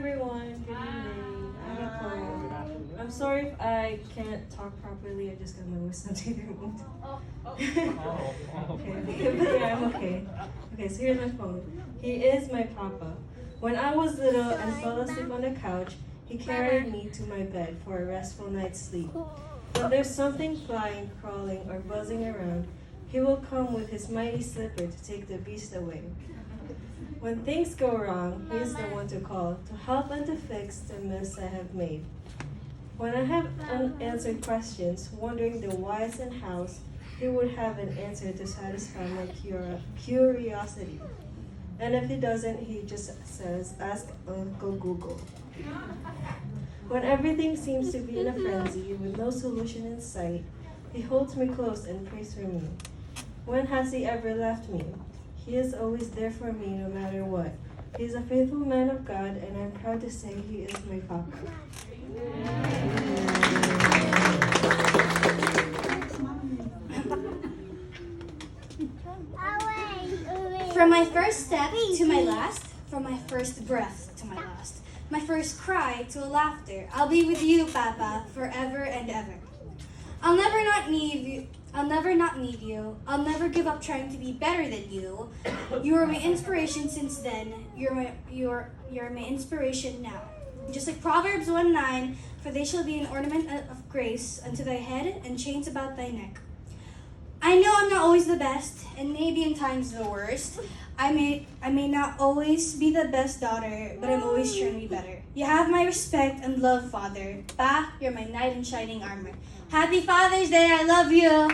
everyone. Good evening. I'm sorry if I can't talk properly. I just got my wisdom teeth removed. Okay, but yeah, I'm okay. Okay, so here's my phone. He is my papa. When I was little and fell asleep on the couch, he carried me to my bed for a restful night's sleep. When there's something flying, crawling, or buzzing around, he will come with his mighty slipper to take the beast away. When things go wrong, he is the one to call, to help and to fix the mess I have made. When I have unanswered questions, wondering the whys and hows, he would have an answer to satisfy my curiosity. And if he doesn't, he just says, ask Uncle Google. When everything seems to be in a frenzy with no solution in sight, he holds me close and prays for me. When has he ever left me? He is always there for me no matter what. He is a faithful man of God, and I'm proud to say he is my papa. From my first step to my last, from my first breath to my last, my first cry to a laughter, I'll be with you, Papa, forever and ever. I'll never not need you. I'll never not need you. I'll never give up trying to be better than you. You were my inspiration since then. You're my inspiration now. Just like Proverbs 1:9, for they shall be an ornament of grace unto thy head and chains about thy neck. I know I'm not always the best, and maybe in times the worst. I may not always be the best daughter, but I'm always trying to be better. You have my respect and love, Father. Pa, you're my knight in shining armor. Happy Father's Day, I love you.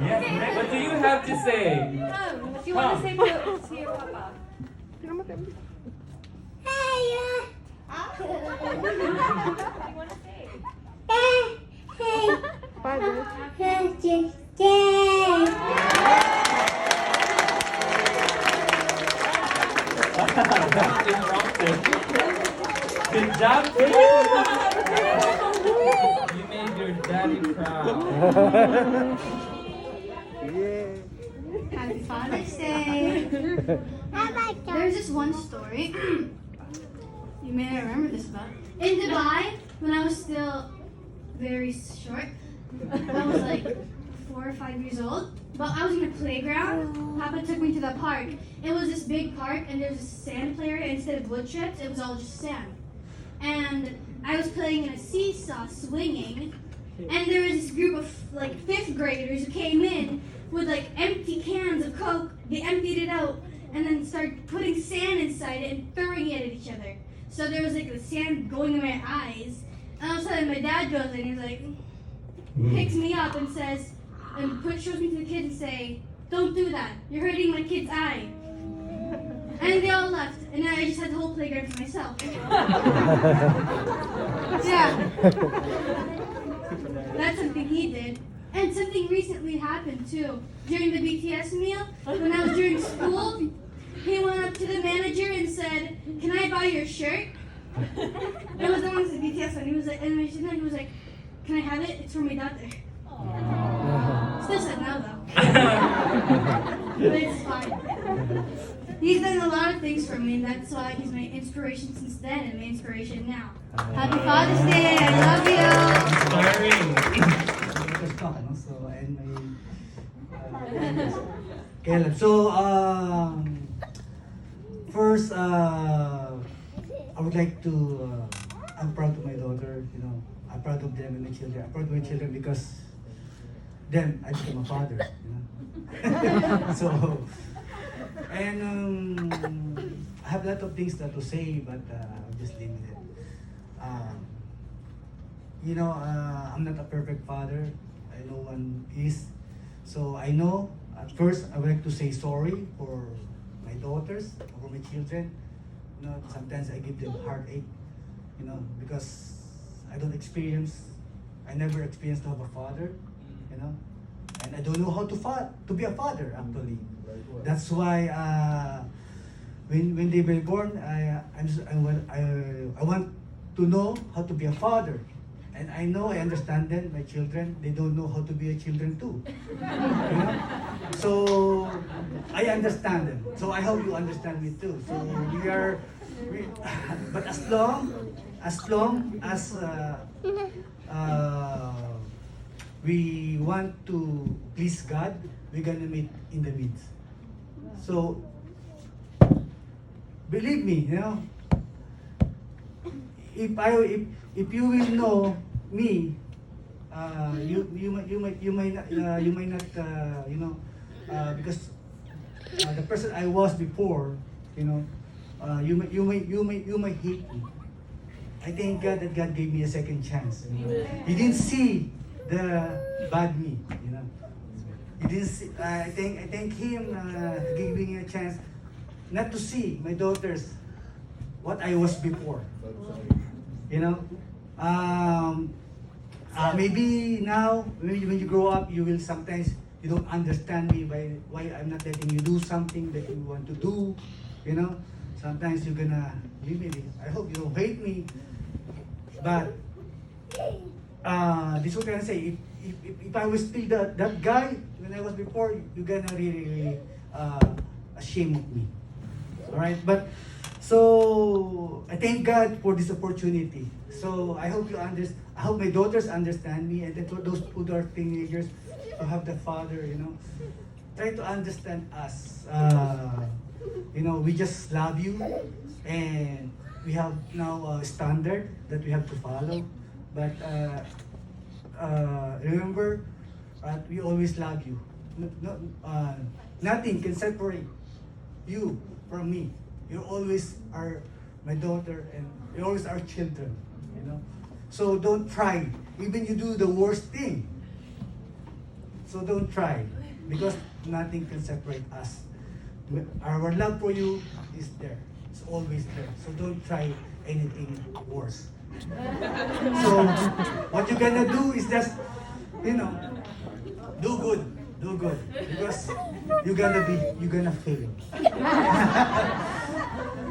Yes, what do you have to say? If you want to say to your papa. What do you want to say? Good job, kid. You made your daddy proud. Happy Father's Day. There's this one story. You may not remember this about. In Dubai, when I was still very short, I was like 4 or 5 years old. But I was in a playground. Papa took me to the park. It was this big park, and there was a sand play area. Instead of wood chips, it was all just sand. And I was playing in a seesaw, swinging. And there was this group of like 5th graders who came in with like empty cans of Coke. They emptied it out and then started putting sand inside it and throwing it at each other. So there was like the sand going in my eyes. And all of a sudden my dad goes in and he's like, picks me up and says, and shows me to the kids and say, don't do that. You're hurting my kid's eye. And they all left. And I just had the whole playground to myself. Yeah. That's something he did. And something recently happened too. During the BTS meal, when I was during school, he went up to the manager and said, can I buy your shirt? It was the one with the BTS one. He was like, and he was like, can I have it? It's for my daughter. Still said no though. But it's fine. He's done a lot of things for me, and that's why he's my inspiration since then and my inspiration now. Happy Father's Day! I love you! Inspiring. First, I would like to, I'm proud of my daughter, I'm proud of them and my children. I'm proud of my children because then I became a father, So, and I have a lot of things to say, but I'll just leave it. I'm not a perfect father. I know one is. So I know, at first, I would like to say sorry for my daughters, for my children. Sometimes I give them heartache, because I never experienced to have a father, and I don't know how to be a father, actually. That's why when they were born, I want to know how to be a father. And I know, I understand them, my children, they don't know how to be a children too. You know? So, I understand them. So, I hope you understand me too. So, but as long as we want to please God, we're gonna meet in the midst. So, believe me, you know, if you will know me, you might not because the person I was before, you know, you might hate me. I thank God that God gave me a second chance. You know? He didn't see the bad me, you know. He didn't see, I thank Him giving me a chance not to see my daughters what I was before. You know, maybe now when you grow up, you will sometimes you don't understand me why I'm not letting you do something that you want to do. You know, sometimes you're gonna leave me. I hope you don't hate me, but this is what I'm saying. If I was still that guy when I was before, you're gonna really ashamed of me. All right, but. So I thank God for this opportunity. So I hope I hope my daughters understand me, and then for those who are teenagers, to have the father, you know, try to understand us. You know, we just love you, and we have now a standard that we have to follow. But remember, we always love you. Nothing can separate you from me. You always are my daughter, and you always are children, you know. So don't try, even you do the worst thing. So don't try, because nothing can separate us. Our love for you is there. It's always there. So don't try anything worse. So what you're gonna do is just, you know, do good, because you're gonna fail.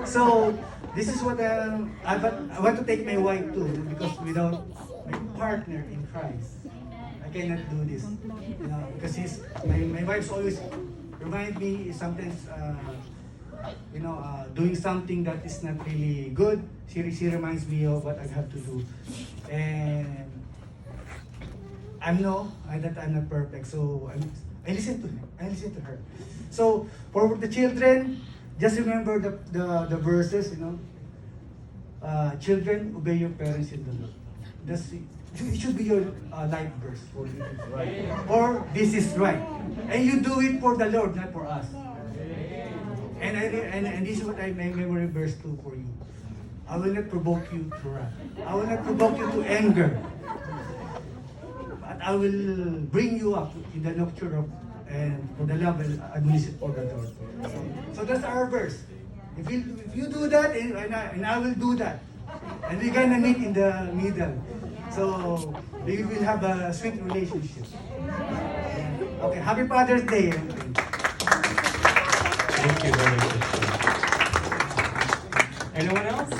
So this is what I want to take my wife too, because without my partner in Christ, I cannot do this. You know, because my wife's always remind me sometimes, you know, doing something that is not really good. She reminds me of what I have to do, and that I'm not perfect. So I listen to him. I listen to her. So for the children, just remember the verses, you know. Children, obey your parents in the Lord. It should be your life verse for you. Right. Or this is right. And you do it for the Lord, not for us. And this is what I memory verse 2 for you. I will not provoke you to wrath. I will not provoke you to anger. But I will bring you up in the nurture of and for the love and admonition for the Lord. So that's our verse. If you do that, and I will do that, and we're gonna meet in the middle. So we will have a sweet relationship. Okay, happy Father's Day. Thank you very much. Anyone else?